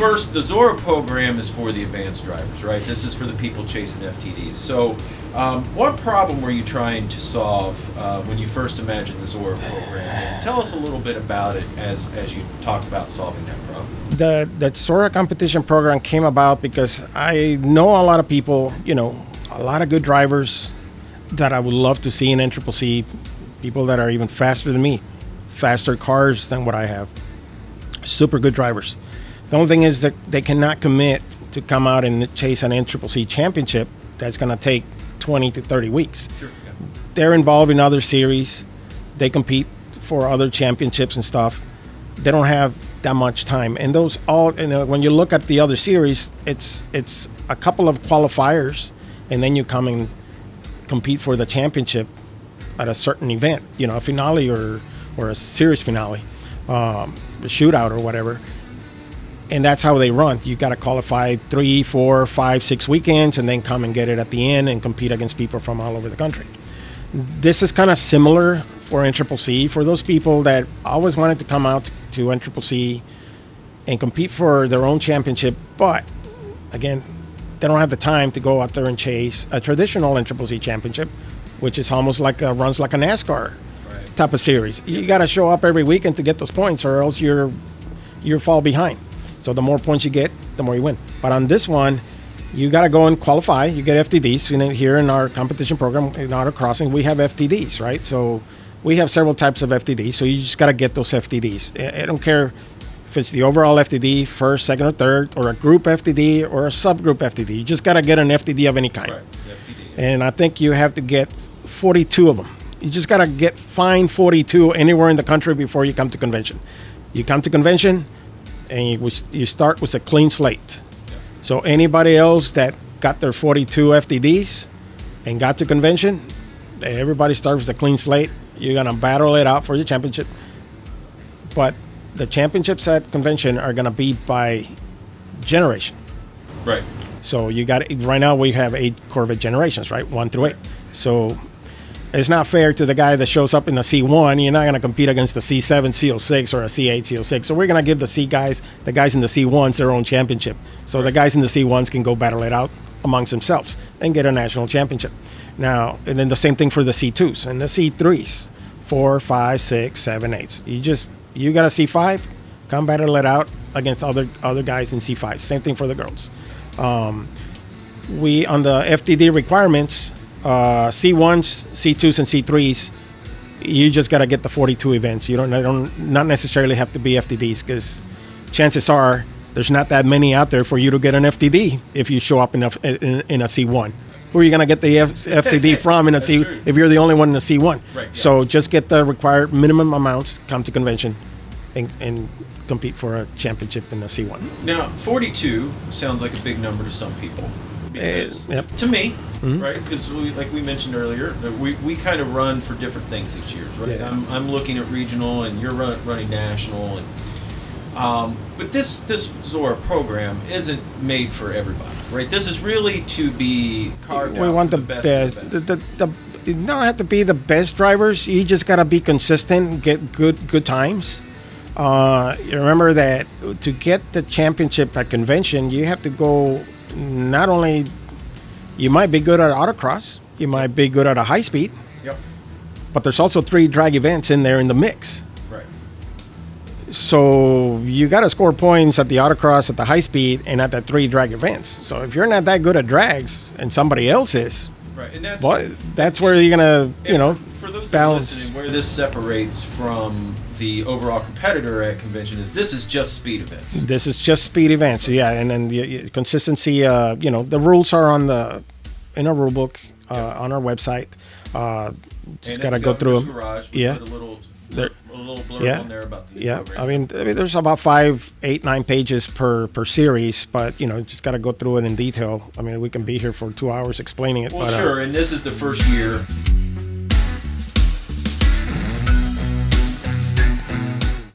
first, the Zora program is for the advanced drivers, right? This is for the people chasing FTDs. So what problem were you trying to solve when you first imagined the Zora program? And tell us a little bit about it as you talk about solving that problem. The Zora competition program came about because I know a lot of people, a lot of good drivers that I would love to see in NCCC, people that are even faster than me, faster cars than what I have, super good drivers. The only thing is that they cannot commit to come out and chase an NCCC championship that's going to take 20 to 30 weeks. Sure, yeah. They're involved in other series. They compete for other championships and stuff. They don't have that much time. And those all, when you look at the other series, it's a couple of qualifiers, and then you come and compete for the championship at a certain event, a finale or a series finale, a shootout or whatever. And that's how they run. You got to qualify 3, 4, 5, 6 weekends and then come and get it at the end and compete against people from all over the country. This is kind of similar for NCCC. For those people that always wanted to come out to NCCC and compete for their own championship, but again, they don't have the time to go out there and chase a traditional NCCC championship, which is almost like runs like a NASCAR type of series. You got to show up every weekend to get those points, or else you fall behind. So the more points you get, the more you win. But on this one, you got to go and qualify. You get FTDs. Here in our competition program, in autocrossing, we have FTDs, right? So we have several types of FTDs. So you just got to get those FTDs. I don't care if it's the overall FTD, first, second, or third, or a group FTD, or a subgroup FTD. You just got to get an FTD of any kind. Right. FTD. And I think you have to get 42 of them. You just got to find 42 anywhere in the country before you come to convention. You come to convention, and you start with a clean slate. Yeah. So anybody else that got their 42 FTDs and got to convention, everybody starts with a clean slate. You're going to battle it out for your championship. But the championships at convention are going to be by generation. Right. So right now we have 8 Corvette generations, right? 1 through 8. So it's not fair to the guy that shows up in a C1. You're not going to compete against the C7 C06 or a C8 C06. So we're going to give the guys in the C1s their own championship. So the guys in the C1s can go battle it out amongst themselves and get a national championship. Now, and then the same thing for the C2s and the C3s, 4, 5, 6, 7, 8s. You got a C5, come battle it out against other guys in C5. Same thing for the girls. We on the FTD requirements, C1s, C2s, and C3s, you just got to get the 42 events. You don't not necessarily have to be FTDs, because chances are there's not that many out there for you to get an FTD if you show up in a C1. Who are you going to get the FTD from in a C if you're the only one in a C1? Right, yeah. So just get the required minimum amounts, come to convention, and compete for a championship in a C1. Now, 42 sounds like a big number to some people. Because to me, mm-hmm. right? Because like we mentioned earlier, we kind of run for different things each year, right? Yeah. I'm looking at regional, and you're running national, and but this Zora program isn't made for everybody, right? This is really to be carved out for the best of the best. You don't have to be the best drivers. You just got to be consistent, get good times. You remember that to get the championship at convention, you have to go. Not only you might be good at autocross, you might be good at a high speed, but there's also 3 drag events in there in the mix. Right. So you got to score points at the autocross, at the high speed, and at the 3 drag events. So if you're not that good at drags and somebody else is, right, and that's where you're gonna, for those balance. That are listening, where this separates from the overall competitor at convention is this is just speed events. This is just speed events, yeah, and then the consistency. The rules are in our rule book on our website. Just gotta go through them. Garage, put a little blurb on there about the program. I mean, there's about 5, 8, 9 pages per series, but just got to go through it in detail. I mean, we can be here for 2 hours explaining it. Well, sure, and this is the first year